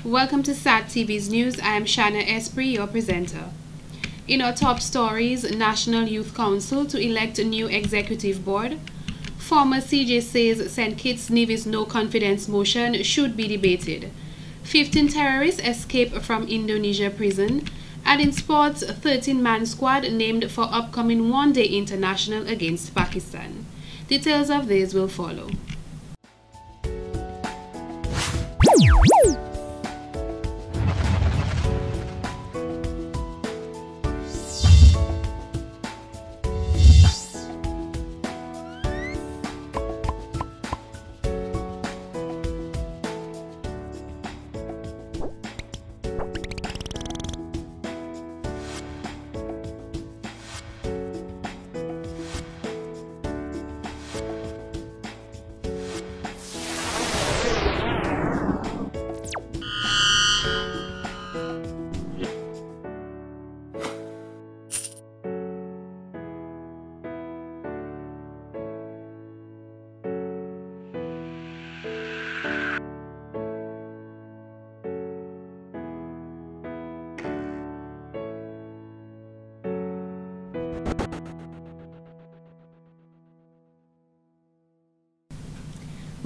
Welcome to SAT TV's news. I am Shanna Esprit, your presenter. In our top stories, National Youth Council to elect a new executive board. Former CJ says St. Kitts Nevis no confidence motion should be debated. 15 terrorists escape from Indonesia prison. And in sports, 13-man squad named for upcoming one-day international against Pakistan. Details of these will follow.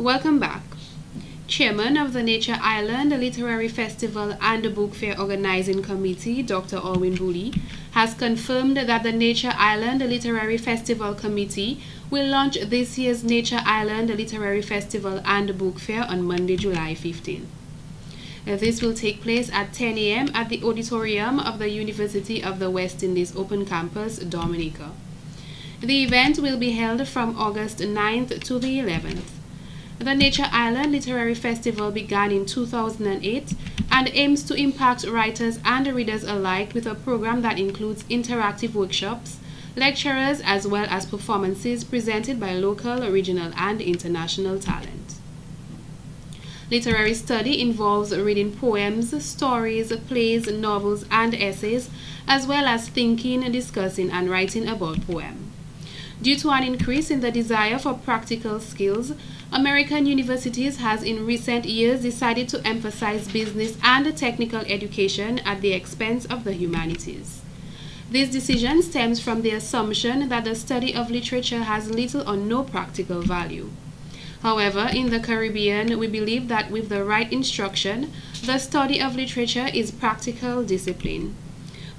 Welcome back. Chairman of the Nature Island Literary Festival and Book Fair Organizing Committee, Dr. Alwyn Booley, has confirmed that the Nature Island Literary Festival Committee will launch this year's Nature Island Literary Festival and Book Fair on Monday, July 15. This will take place at 10 a.m. at the auditorium of the University of the West Indies Open Campus, Dominica. The event will be held from August 9th to the 11th. The Nature Island Literary Festival began in 2008 and aims to impact writers and readers alike with a program that includes interactive workshops, lecturers, as well as performances presented by local, regional, and international talent. Literary study involves reading poems, stories, plays, novels, and essays, as well as thinking, discussing, and writing about poems. Due to an increase in the desire for practical skills, American universities has in recent years decided to emphasize business and technical education at the expense of the humanities. This decision stems from the assumption that the study of literature has little or no practical value. However, in the Caribbean, we believe that with the right instruction, the study of literature is practical discipline.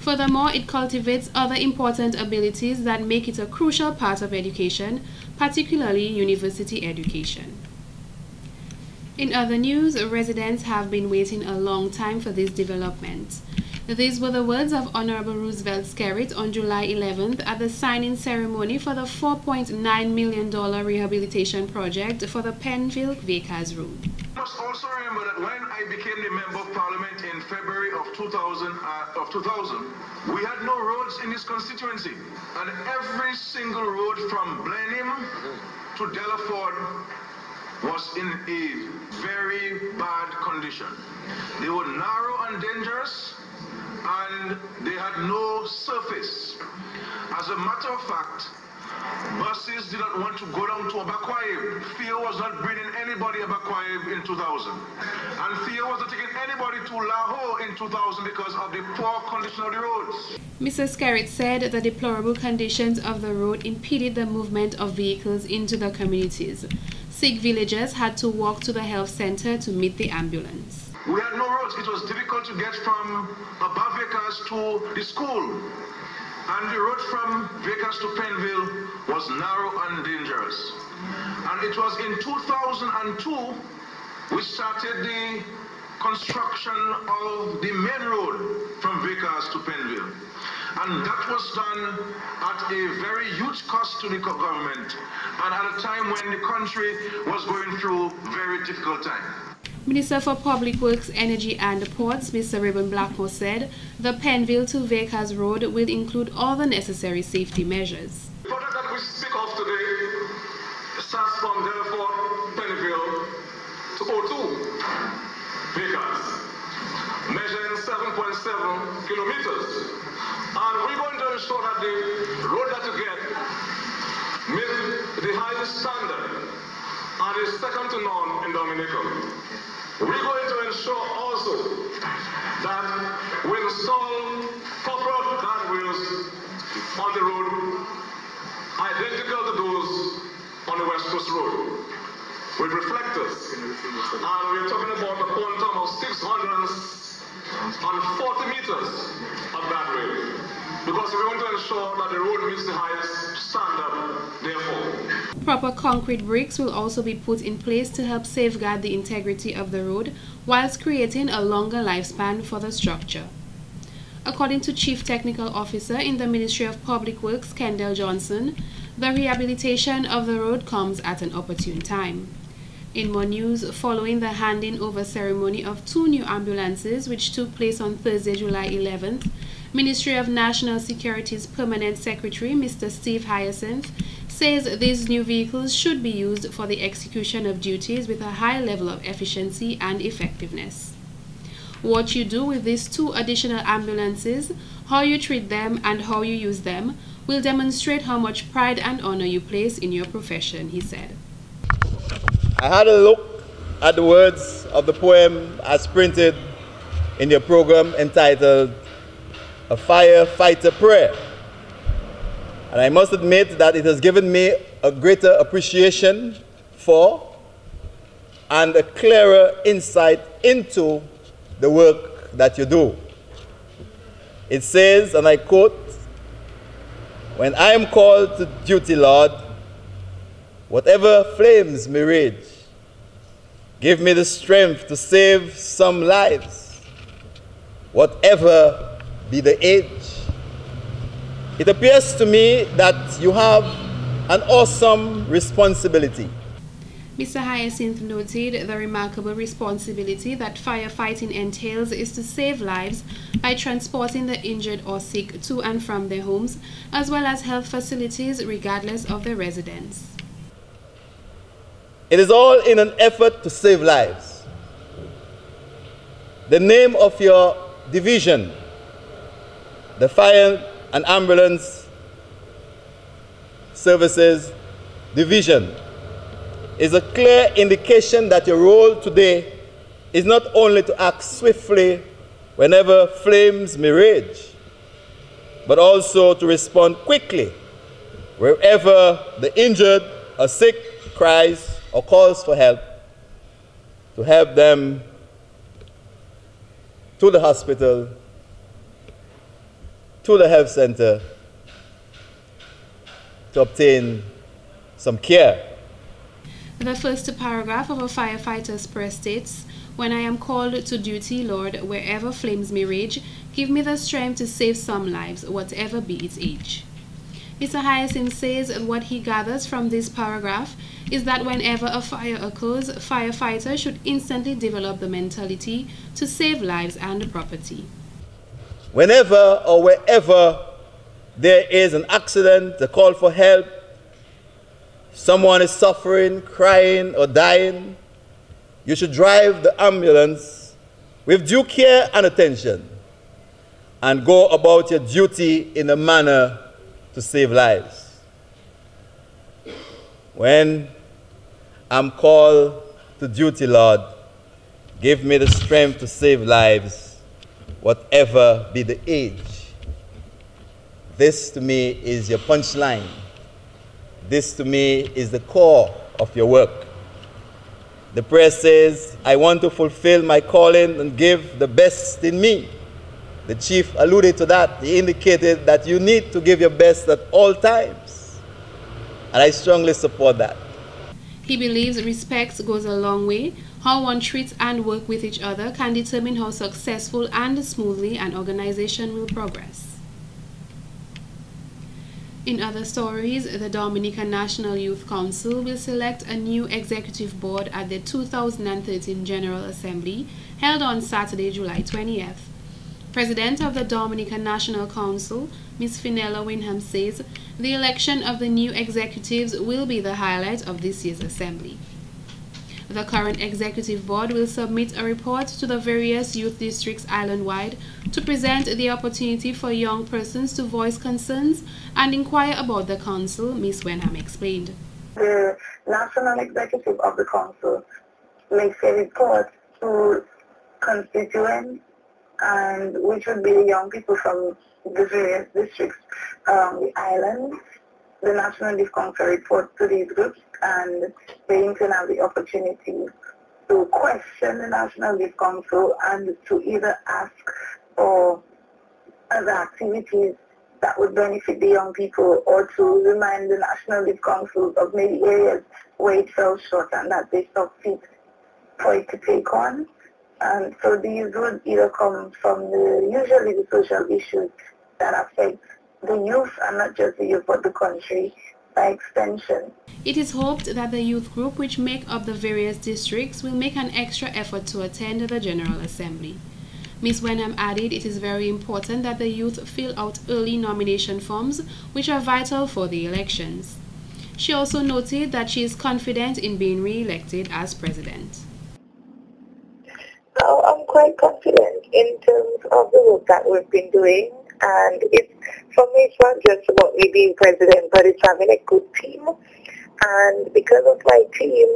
Furthermore, it cultivates other important abilities that make it a crucial part of education, particularly university education. In other news, residents have been waiting a long time for this development. These were the words of Honorable Roosevelt Skerritt on July 11th at the signing ceremony for the $4.9 million rehabilitation project for the Penville-Vacaz Road. You must also remember that when I became the Member of Parliament in February of 2000, we had no roads in this constituency. And every single road from Blenheim to Delaford was in a very bad condition. They were narrow and dangerous, and they had no surface. As a matter of fact, buses did not want to go down to Abaquaib. Theo was not bringing anybody Abaquaib in 2000. And Theo was not taking anybody to Lahore in 2000 because of the poor condition of the roads. Mr. Skerritt said the deplorable conditions of the road impeded the movement of vehicles into the communities. Sick villagers had to walk to the health center to meet the ambulance. We had no roads. It was difficult to get from above Vacaz to the school. And the road from Vacaz to Penville was narrow and dangerous. And it was in 2002 we started the construction of the main road from Vacaz to Penville. And that was done at a very huge cost to the government and at a time when the country was going through a very difficult time. Minister for Public Works, Energy and Ports, Mr. Reuben Blackmore, said the Penville to Vacaz Road will include all the necessary safety measures. The project that we speak of today starts from Delaford, Penville to O2, Vacaz, measuring 7.7 kilometers. And we're going to ensure that the road that you get meets the highest standard and is second to none in Dominican. We're going to ensure also that we install proper guardrails on the road, identical to those on the West Coast Road, with reflectors. And we're talking about a quantum of 640 meters of guardrail, because we want to ensure that the road meets the highest standard, therefore. Proper concrete bricks will also be put in place to help safeguard the integrity of the road, whilst creating a longer lifespan for the structure. According to Chief Technical Officer in the Ministry of Public Works, Kendall Johnson, the rehabilitation of the road comes at an opportune time. In more news, following the handing over ceremony of 2 new ambulances which took place on Thursday, July 11th, Ministry of National Security's Permanent Secretary, Mr. Steve Hyacinth, says these new vehicles should be used for the execution of duties with a high level of efficiency and effectiveness. What you do with these 2 additional ambulances, how you treat them and how you use them, will demonstrate how much pride and honor you place in your profession, he said. I had a look at the words of the poem as printed in your program entitled A Firefighter Prayer. And I must admit that it has given me a greater appreciation for and a clearer insight into the work that you do. It says, and I quote, "When I am called to duty, Lord, whatever flames may rage, give me the strength to save some lives, whatever be the age." It appears to me that you have an awesome responsibility. Mr. Hyacinth noted the remarkable responsibility that firefighting entails is to save lives by transporting the injured or sick to and from their homes, as well as health facilities regardless of their residence. It is all in an effort to save lives. The name of your division, the Fire and Ambulance Services Division, is a clear indication that your role today is not only to act swiftly whenever flames may rage, but also to respond quickly wherever the injured or sick cries or calls for help, to help them to the hospital, to the health center, to obtain some care. The first paragraph of a firefighter's prayer states, "When I am called to duty, Lord, wherever flames may rage, give me the strength to save some lives, whatever be its age." Mr. Hyacinth says what he gathers from this paragraph is that whenever a fire occurs, firefighters should instantly develop the mentality to save lives and property. Whenever or wherever there is an accident, a call for help, someone is suffering, crying, or dying, you should drive the ambulance with due care and attention and go about your duty in a manner to save lives. When I'm called to duty, Lord, give me the strength to save lives, whatever be the age. This to me is your punchline. This to me is the core of your work. The prayer says, "I want to fulfill my calling and give the best in me." The chief alluded to that. He indicated that you need to give your best at all times. And I strongly support that. He believes respect goes a long way. How one treats and works with each other can determine how successful and smoothly an organization will progress. In other stories, the Dominican National Youth Council will select a new executive board at the 2013 General Assembly held on Saturday, July 20th. President of the Dominican National Council, Ms. Finella Winham, says the election of the new executives will be the highlight of this year's assembly. The current executive board will submit a report to the various youth districts island-wide to present the opportunity for young persons to voice concerns and inquire about the council, Ms. Wenham explained. The national executive of the council makes a report to constituents, and which would be the young people from the various districts around the island. The National Youth Council reports to these groups, and they can have the opportunity to question the National Youth Council and to either ask for other activities that would benefit the young people, or to remind the National Youth Council of maybe areas where it fell short and that they saw fit for it to take on. And so these would either come from usually the social issues that affect the youth, and not just the youth but the country by extension. It is hoped that the youth group which make up the various districts will make an extra effort to attend the General Assembly. Ms. Wenham added it is very important that the youth fill out early nomination forms, which are vital for the elections. She also noted that she is confident in being re-elected as president. So I'm quite confident in terms of the work that we've been doing, and for me it's not just about me being president, but it's having a good team. And because of my team,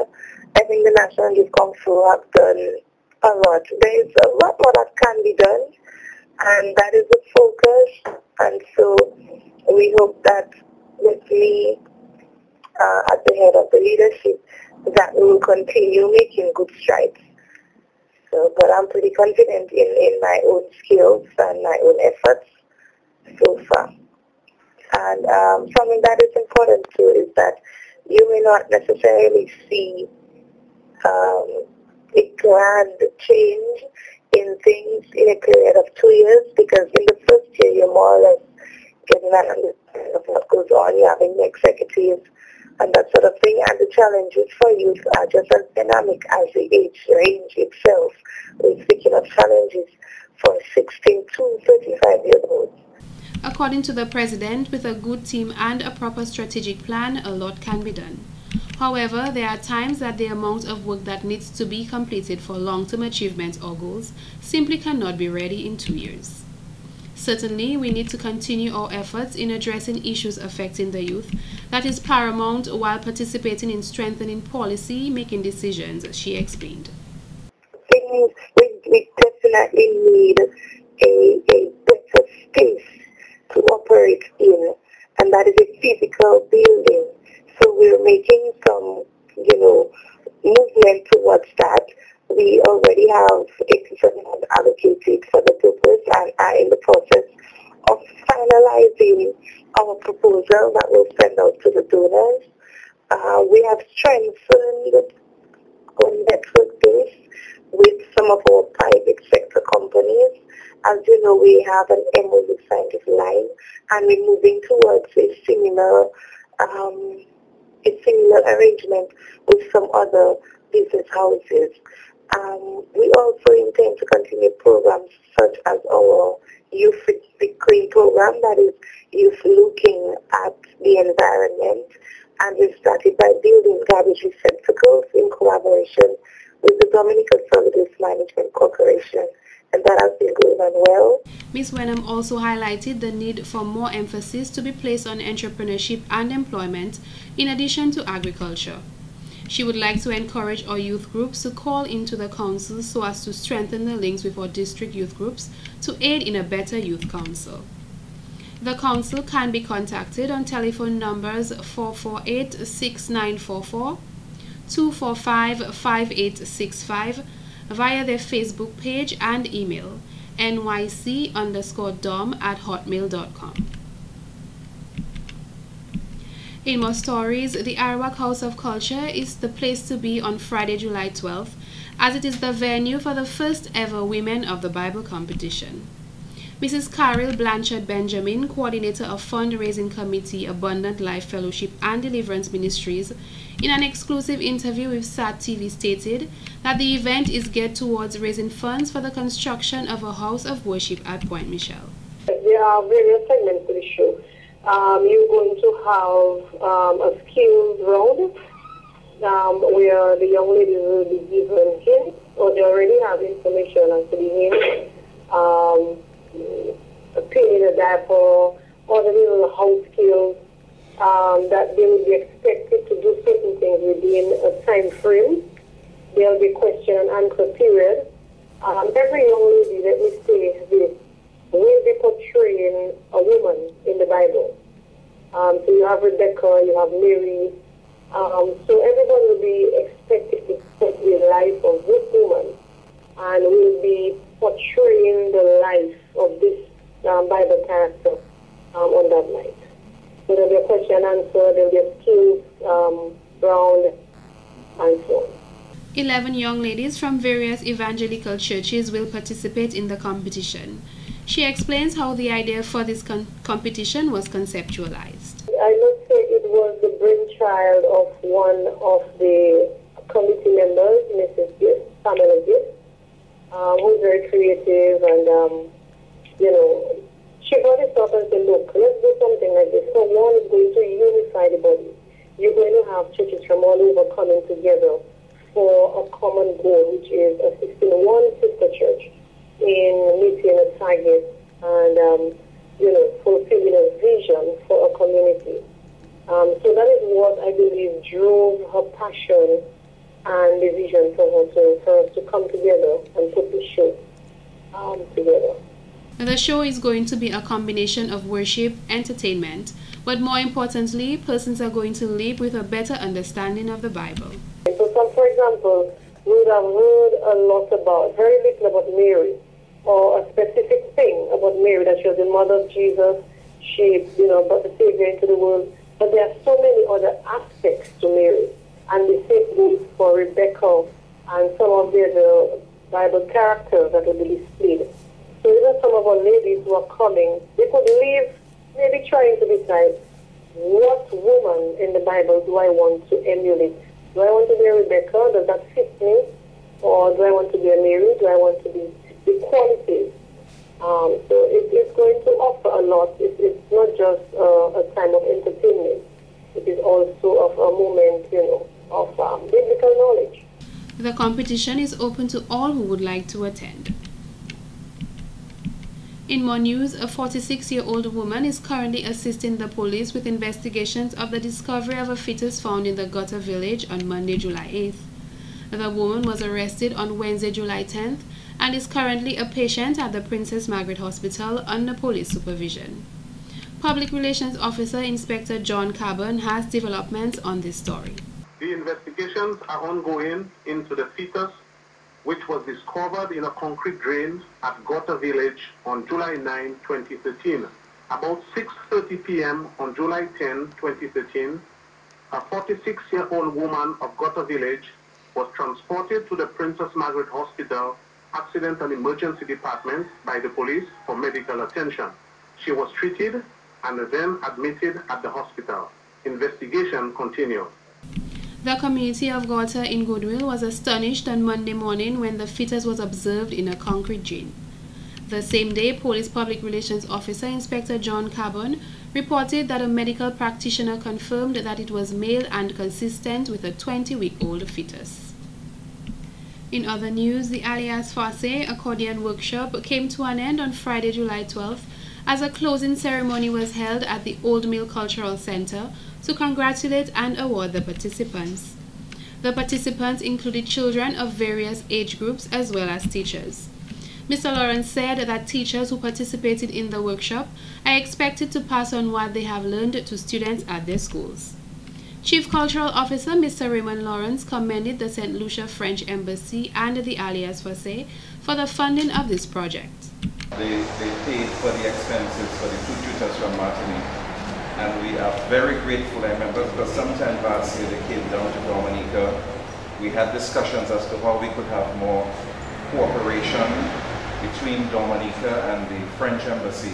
I think the National Youth Council have done a lot. There is a lot more that can be done, and that is the focus. And so we hope that with me at the head of the leadership, that we will continue making good strides. So, but I'm pretty confident in my own skills and my own efforts so far. And something that is important too is that you may not necessarily see a grand change in things in a period of 2 years, because in the first year you're more or less getting an understanding of what goes on. You're having executives and that sort of thing, and the challenges for youth are just as dynamic as the age range itself. We're speaking of challenges for 16 to 35-year-olds. According to the president, with a good team and a proper strategic plan, a lot can be done. However, there are times that the amount of work that needs to be completed for long-term achievements or goals simply cannot be ready in 2 years. Certainly, we need to continue our efforts in addressing issues affecting the youth. That is paramount while participating in strengthening policy making decisions, she explained. We definitely need a better space to operate in, and that is a physical building. So we're making some, movement towards that. We already have 80% allocated for the purpose and are in the process of finalizing our proposal that we'll send out to the donors. We have strengthened our network base with some of our private sector companies. As you know, we have an MOU signed with Line, and we're moving towards a similar arrangement with some other business houses. We also intend to continue programs such as our Youth Green program, that is youth looking at the environment, and we started by building garbage receptacles in collaboration with the Dominican Solid Waste Management Corporation, and that has been going on well. Ms. Wenham also highlighted the need for more emphasis to be placed on entrepreneurship and employment in addition to agriculture. She would like to encourage our youth groups to call into the council so as to strengthen the links with our district youth groups to aid in a better youth council. The council can be contacted on telephone numbers 448-6944, 245-5865, via their Facebook page and email nyc_dom@hotmail.com. In more stories, the Arawak House of Culture is the place to be on Friday, July 12th, as it is the venue for the first ever Women of the Bible competition. Mrs. Carol Blanchard Benjamin, coordinator of fundraising committee Abundant Life Fellowship and Deliverance Ministries, in an exclusive interview with SAT TV stated that the event is geared towards raising funds for the construction of a house of worship at Point Michelle. There are various segments to the show. You're going to have a skills round where the young ladies will be given hints, or they already have information as to the hints, cleaning a diaper, or the little house skills that they will be expected to do certain things within a time frame there'll be question and answer period. Every young lady, let me say this, will be portraying a woman in the Bible. So you have Rebecca, you have Mary. So everyone will be expected to put the life of this woman and will be portraying the life of this Bible character on that night. So there'll be a question and answer, there'll be a skills round, and so on. 11 young ladies from various evangelical churches will participate in the competition. She explains how the idea for this competition was conceptualized. I must say it was the brainchild of one of the committee members, Mrs. Gift, Pamela Gift, who's very creative and, she brought it up and said, look, let's do something like this. So one is going to unify the body. You're going to have churches from all over coming together for a common goal, which is assisting one sister church in meeting a target and, fulfilling a vision for a community. So that is what I believe drove her passion and the vision for us to come together and put the show together. The show is going to be a combination of worship, entertainment, but more importantly, persons are going to live with a better understanding of the Bible. So, for example, we would have heard a lot about, very little about Mary, or a specific thing about Mary, that she was the mother of Jesus, she, brought the Savior into the world. But there are so many other aspects to Mary, and the same goes for Rebecca and some of the other Bible characters that will be displayed. So even some of our ladies who are coming, they could leave maybe trying to decide, what woman in the Bible do I want to emulate? Do I want to be a Rebecca? Does that fit me? Or do I want to be a Mary? Do I want to be the qualities? So it's going to offer a lot. It's not just a time of entertainment. It is also of a moment, of biblical knowledge. The competition is open to all who would like to attend. In more news, a 46-year-old woman is currently assisting the police with investigations of the discovery of a fetus found in the Gutter village on Monday, July 8th. The woman was arrested on Wednesday, July 10th, and is currently a patient at the Princess Margaret Hospital under police supervision. Public Relations Officer Inspector John Carbon has developments on this story. The investigations are ongoing into the fetus, which was discovered in a concrete drain at Gutter Village on July 9, 2013. About 6:30 p.m. on July 10, 2013, a 46-year-old woman of Gutter Village was transported to the Princess Margaret Hospital Accident and Emergency Department by the police for medical attention. She was treated and then admitted at the hospital. Investigation continues. The community of Gutter in Goodwill was astonished on Monday morning when the fetus was observed in a concrete drain. The same day, Police Public Relations Officer Inspector John Carbon reported that a medical practitioner confirmed that it was male and consistent with a 20-week-old fetus. In other news, the Alias Farce accordion workshop came to an end on Friday, July 12th, as a closing ceremony was held at the Old Mill Cultural Center to congratulate and award the participants. The participants included children of various age groups as well as teachers. Mr. Lawrence said that teachers who participated in the workshop are expected to pass on what they have learned to students at their schools. Chief Cultural Officer Mr. Raymond Lawrence commended the St. Lucia French Embassy and the Alias Farce for the funding of this project. They paid for the expenses for the 2 tutors from Martinique, and we are very grateful. I remember because sometime last year they came down to Dominica. We had discussions as to how we could have more cooperation between Dominica and the French Embassy,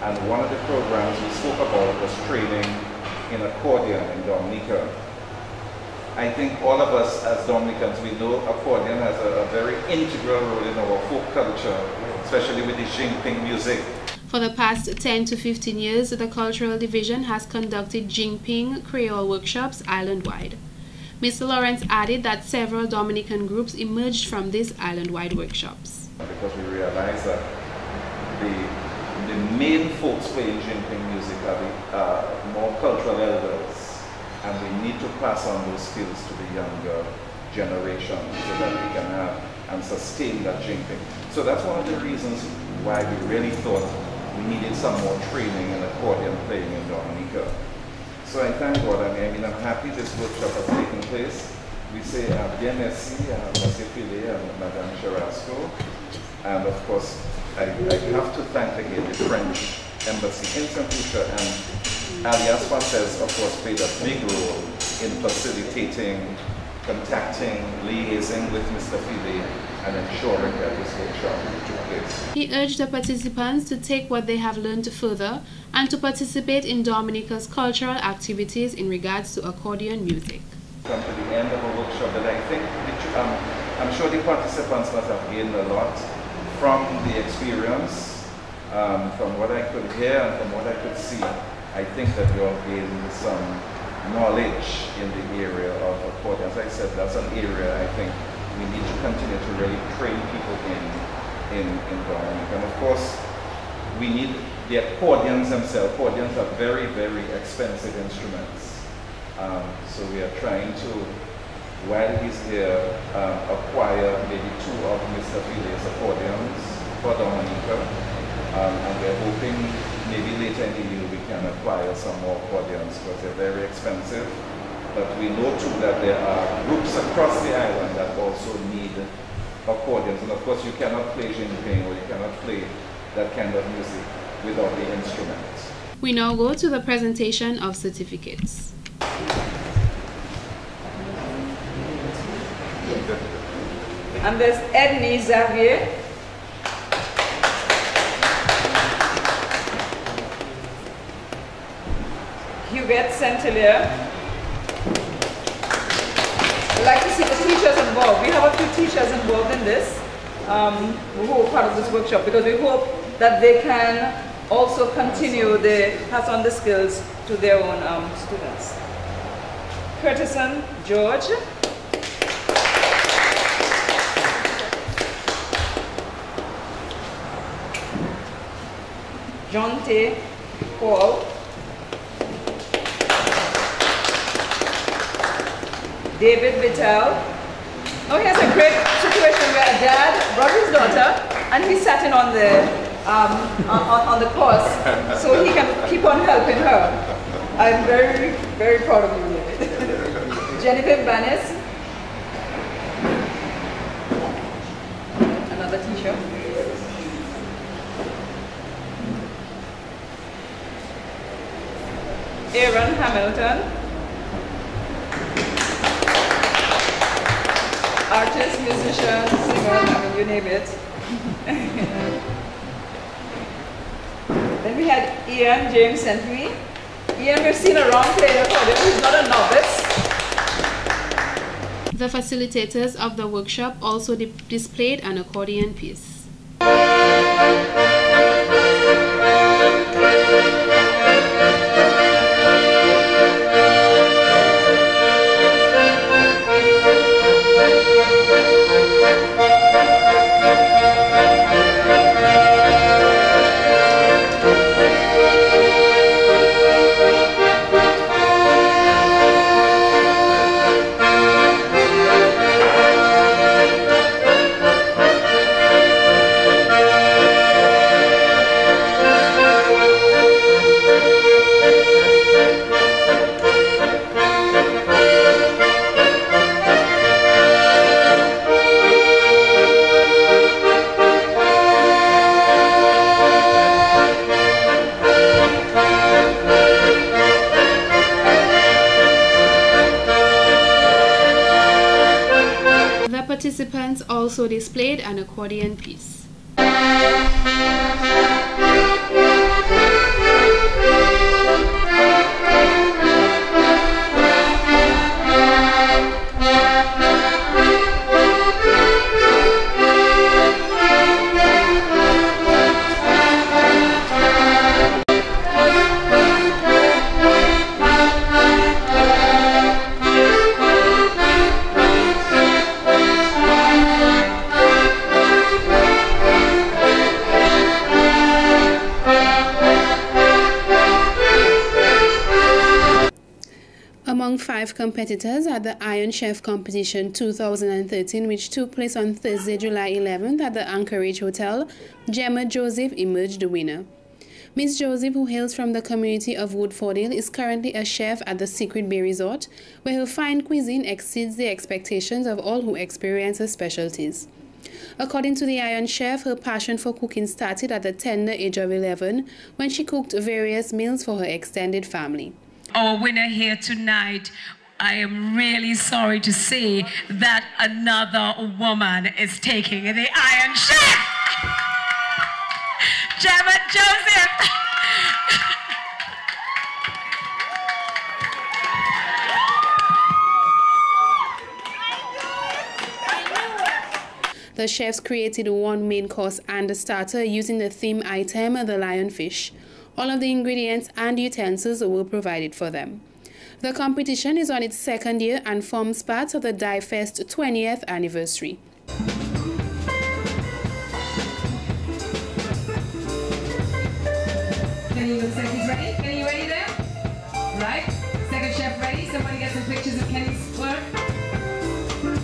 and one of the programs we spoke about was training in accordion in Dominica. I think all of us as Dominicans, we know accordion has a very integral role in our folk culture, especially with the Jingping music. For the past 10 to 15 years, the Cultural Division has conducted Jingping Creole workshops island-wide. Mr. Lawrence added that several Dominican groups emerged from these island-wide workshops. Because we realize that the main folks playing Jingping music are the more cultural elders, and we need to pass on those skills to the younger generation so that we can have and sustain that jingle. So that's one of the reasons why we really thought we needed some more training in accordion playing in Dominica. So I thank God. I mean, I'm happy this workshop has taken place. We say bien merci à Monsieur Philly and Madame Charasco. And of course, I have to thank again the French Embassy in St. Lucia, and Alias Frances, of course, played a big role in facilitating, contacting, liaising with Mr. Philly and ensuring that this workshop took place. He urged the participants to take what they have learned further and to participate in Dominica's cultural activities in regards to accordion music. Come to the end of a workshop that I think, I'm sure the participants must have gained a lot from the experience. From what I could hear and from what I could see, I think that you all gained some knowledge in the area of accordion. As I said, that's an area I think we need to continue to really train people in Dominica. And of course, we need the accordions themselves. Accordions are very, very expensive instruments. So we are trying to, while he's here, acquire maybe 2 of Mr. Philly's accordions for Dominica. And we're hoping maybe later in the year we can acquire some more accordions because they're very expensive. But we know too that there are groups across the island that also need accordions. And of course you cannot play jinping or you cannot play that kind of music without the instruments. We now go to the presentation of certificates. And there's Edney Xavier. Hubert Centelier. I'd like to see the teachers involved. We have a few teachers involved in this, who are part of this workshop, because we hope that they can also continue the pass on the skills to their own students. Curtison George. John T. Paul. David Vitale. Oh, he has a great situation where a dad brought his daughter and he sat in on the course so he can keep on helping her. I'm very, very proud of you, David. Jennifer Banis. Another teacher. Aaron Hamilton. Artist, musician, singer, I mean, you name it. Then we had Ian James Sentry. Ian, we've seen around playing accordion. He's not a novice. The facilitators of the workshop also displayed an accordion piece. Participants also displayed an accordion piece. among 5 competitors at the Iron Chef Competition 2013, which took place on Thursday, July 11th at the Anchorage Hotel, Gemma Joseph emerged the winner. Miss Joseph, who hails from the community of Woodfordale, is currently a chef at the Secret Bay Resort, where her fine cuisine exceeds the expectations of all who experience her specialties. According to the Iron Chef, her passion for cooking started at the tender age of 11 when she cooked various meals for her extended family. Our winner here tonight, I am really sorry to say that another woman is taking the Iron Chef! Gemma Joseph! The chefs created one main course and a starter using the theme item, the lionfish. All of the ingredients and utensils were provided for them. The competition is on its 2nd year and forms part of the Die Fest 20th anniversary. Kenny looks like he's ready. Kenny, you ready there? Right. Second chef ready. Somebody get some pictures of Kenny's work.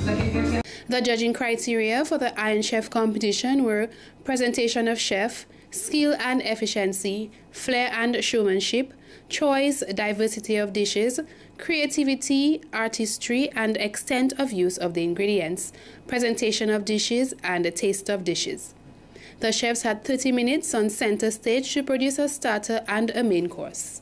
Looking good, Kenny. The judging criteria for the Iron Chef competition were presentation of chef, skill and efficiency, flair and showmanship, choice, diversity of dishes, creativity, artistry, and extent of use of the ingredients, presentation of dishes, and a taste of dishes. The chefs had 30 minutes on center stage to produce a starter and a main course.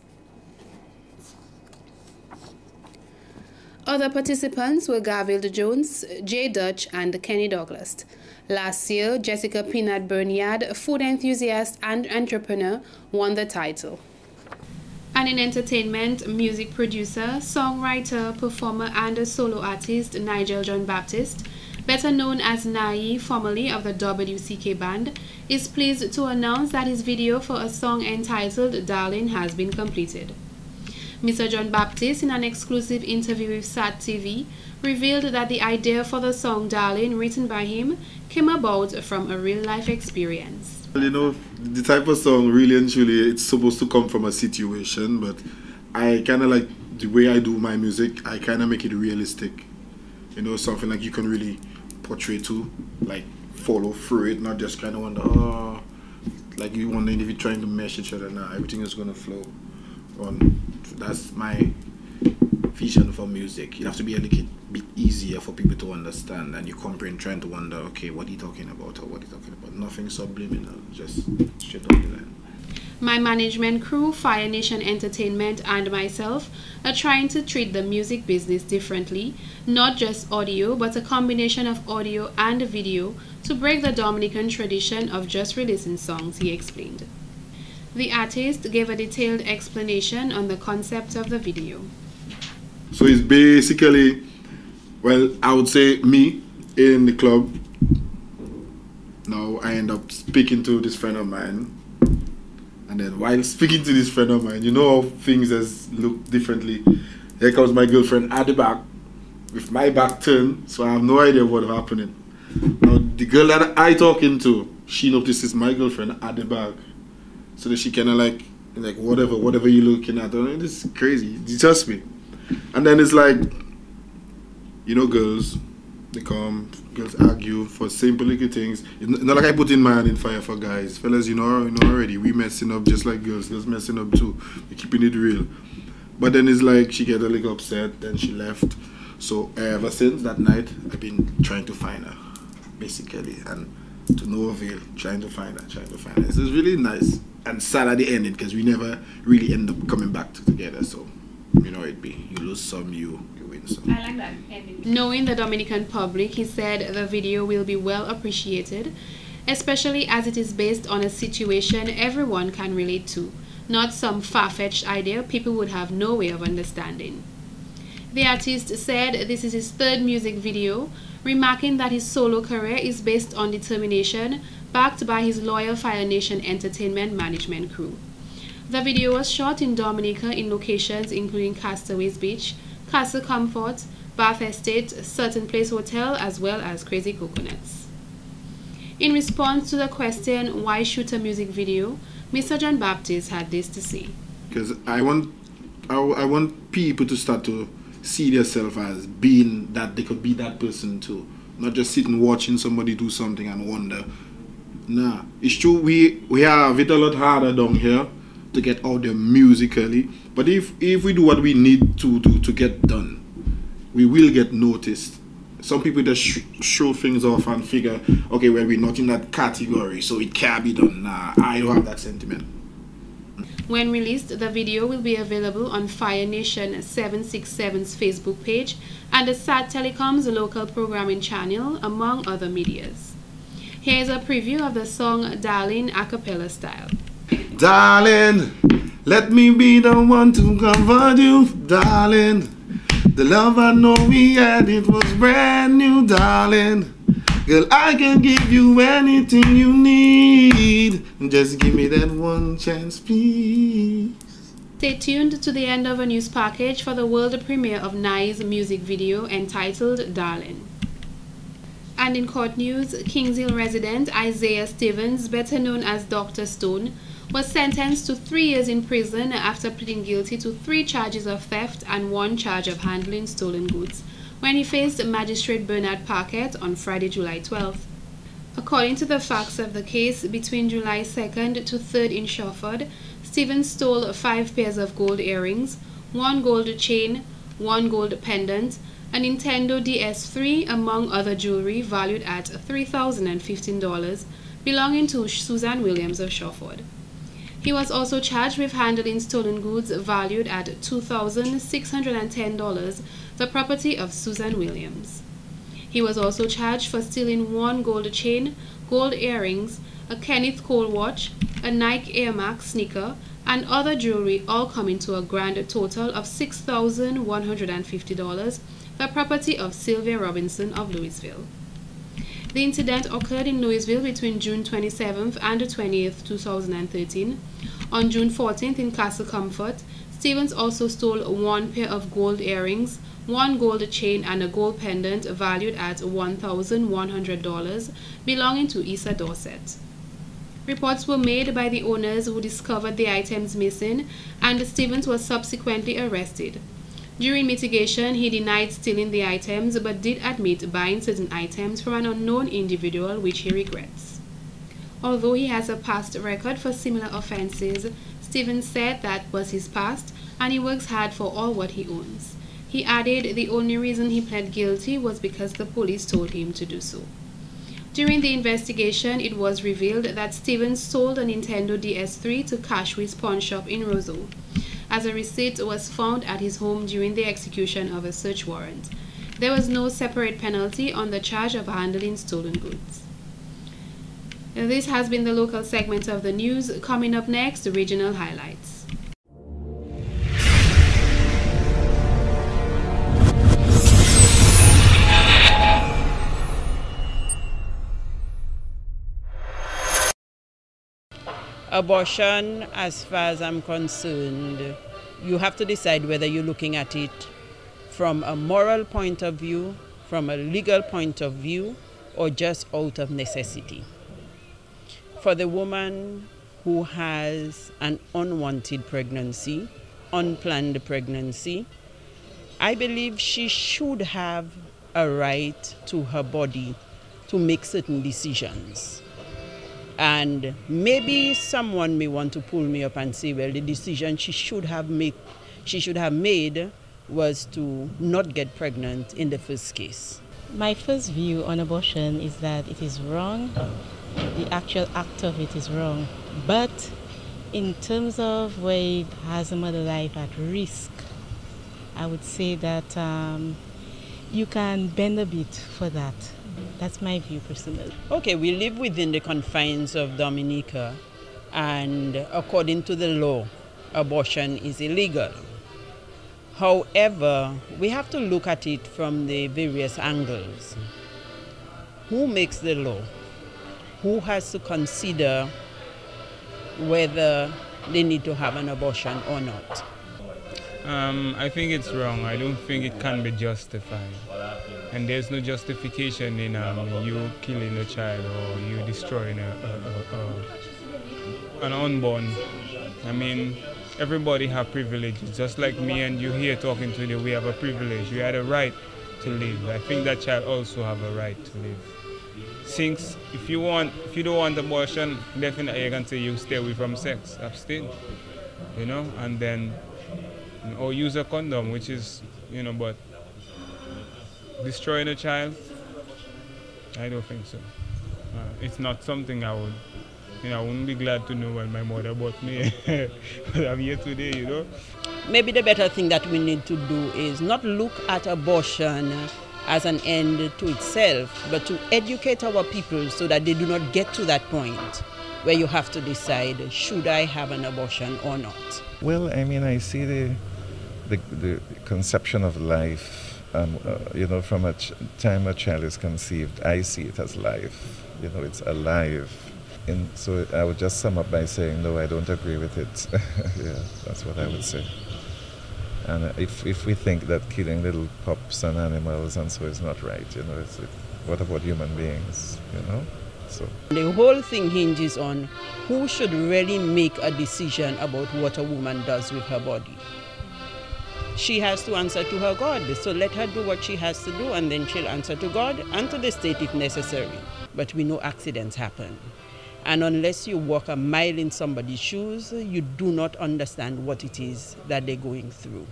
Other participants were Garfield Jones, Jay Dutch, and Kenny Douglas. Last year, Jessica Peanut Bernard, food enthusiast and entrepreneur, won the title. And in entertainment, music producer, songwriter, performer, and a solo artist Nigel John Baptist, better known as Nai, formerly of the WCK Band, is pleased to announce that his video for a song entitled Darling has been completed. Mr. John Baptist, in an exclusive interview with SAT TV, revealed that the idea for the song Darling, written by him, came about from a real-life experience. Well, you know, the type of song, really and truly, it's supposed to come from a situation, but I kind of like the way I do my music, I kind of make it realistic. You know, something like you can really portray to, like follow through it, not just kind of wonder, oh, like you wondering if you're trying to mesh each other. Now everything is going to flow on. That's my vision for music. You have to be a little bit easier for people to understand, and you comprehend, trying to wonder, okay, what are you talking about, or what are you talking about? Nothing subliminal, just straight up the line. My management crew, Fire Nation Entertainment, and myself are trying to treat the music business differently, not just audio, but a combination of audio and video to break the Dominican tradition of just releasing songs, he explained. The artist gave a detailed explanation on the concept of the video. So it's basically, well, I would say me in the club. Now I end up speaking to this friend of mine. And then while speaking to this friend of mine, you know how things has looked differently. Here comes my girlfriend at the back with my back turned, so I have no idea what's happening. Now the girl that I talking to, she notices my girlfriend at the back. So that she kind of like whatever you're looking at, this is crazy. You trust me? And then it's like, you know, girls, they come, girls argue for simple little things. It's not like I put in my hand in fire for guys. Fellas, you know already, we messing up just like girls. Girls messing up too. We're keeping it real. But then it's like she get a little upset, then she left. So ever since that night, I've been trying to find her, basically, and to no avail, trying to find her. This is really nice and sad at the ending because we never really end up coming back together. So, you know it be. You lose some, you win some. I like that ending. Knowing the Dominican public, he said the video will be well appreciated, especially as it is based on a situation everyone can relate to, not some far-fetched idea people would have no way of understanding. The artist said this is his 3rd music video, remarking that his solo career is based on determination, backed by his loyal Fire Nation Entertainment management crew. The video was shot in Dominica in locations including Castaways Beach, Castle Comfort, Bath Estate, Certain Place Hotel, as well as Crazy Coconuts. In response to the question, why shoot a music video, Mr. John Baptist had this to say. Because I want people to start to see themselves as being that they could be that person too. Not just sitting watching somebody do something and wonder. Nah, it's true we have it a lot harder down here to get out there musically. But if we do what we need to do to get done, we will get noticed. Some people just show things off and figure, okay, well, we're not in that category, so it can't be done. Nah, I don't have that sentiment. When released, the video will be available on Fire Nation 767's Facebook page and the SAT Telecom's local programming channel, among other medias. Here is a preview of the song Darling a cappella style. Darling, let me be the one to comfort you, darling. The love I know we had, it was brand new, darling. Girl, I can give you anything you need. Just give me that one chance, please. Stay tuned to the end of a news package for the world premiere of Nye's music video entitled Darling. And in court news, Kings Hill resident Isaiah Stevens, better known as Dr. Stone, was sentenced to 3 years in prison after pleading guilty to 3 charges of theft and 1 charge of handling stolen goods when he faced Magistrate Bernard Parkett on Friday, July 12th. According to the facts of the case, between July 2nd to 3rd in Shawford, Stevens stole 5 pairs of gold earrings, 1 gold chain, 1 gold pendant, a Nintendo DS3, among other jewelry valued at $3,015, belonging to Susan Williams of Shawford. He was also charged with handling stolen goods valued at $2,610, the property of Susan Williams. He was also charged for stealing 1 gold chain, gold earrings, a Kenneth Cole watch, a Nike Air Max sneaker, and other jewelry, all coming to a grand total of $6,150, the property of Sylvia Robinson of Louisville. The incident occurred in Louisville between June 27th and 28th, 2013. On June 14th in Castle Comfort, Stevens also stole 1 pair of gold earrings, 1 gold chain, and a gold pendant valued at $1,100, belonging to Issa Dorset. Reports were made by the owners who discovered the items missing, and Stevens was subsequently arrested. During mitigation, he denied stealing the items but did admit buying certain items from an unknown individual, which he regrets. Although he has a past record for similar offenses, Stevens said that was his past and he works hard for all what he owns. He added the only reason he pled guilty was because the police told him to do so. During the investigation, it was revealed that Stevens sold a Nintendo DS3 to Cashway's pawn shop in Roseau, as a receipt was found at his home during the execution of a search warrant. There was no separate penalty on the charge of handling stolen goods. This has been the local segment of the news. Coming up next, the regional highlights. Abortion, as far as I'm concerned, you have to decide whether you're looking at it from a moral point of view, from a legal point of view, or just out of necessity. For the woman who has an unwanted pregnancy, unplanned pregnancy, I believe she should have a right to her body to make certain decisions. And maybe someone may want to pull me up and say, well, the decision she should have made was to not get pregnant in the first case. My first view on abortion is that it is wrong. The actual act of it is wrong. But in terms of where it has a mother's life at risk, I would say that you can bend a bit for that. That's my view personally. Okay, we live within the confines of Dominica, and according to the law, abortion is illegal. However, we have to look at it from the various angles. Who makes the law? Who has to consider whether they need to have an abortion or not? I think it's wrong. I don't think it can be justified. And there's no justification in you killing a child or you destroying an unborn. I mean, everybody have privileges. Just like me and you here talking today, we have a privilege. We had a right to live. I think that child also have a right to live. Since if you don't want abortion, definitely I can say you stay away from sex, abstain, you know, and then or use a condom, which is, you know, but destroying a child, I don't think so. It's not something I would, you know, I wouldn't be glad to know when my mother bought me. But I'm here today, you know. Maybe the better thing that we need to do is not look at abortion as an end to itself, but to educate our people so that they do not get to that point where you have to decide, should I have an abortion or not? Well, I mean, I see the conception of life, you know, from a time a child is conceived, I see it as life. You know, it's alive. And so I would just sum up by saying, no, I don't agree with it. Yeah, that's what I would say. And if we think that killing little pups and animals and so is not right, you know, what about human beings, you know? So the whole thing hinges on who should really make a decision about what a woman does with her body. She has to answer to her God, so let her do what she has to do, and then she'll answer to God and to the state if necessary. But we know accidents happen. And unless you walk a mile in somebody's shoes, you do not understand what it is that they're going through.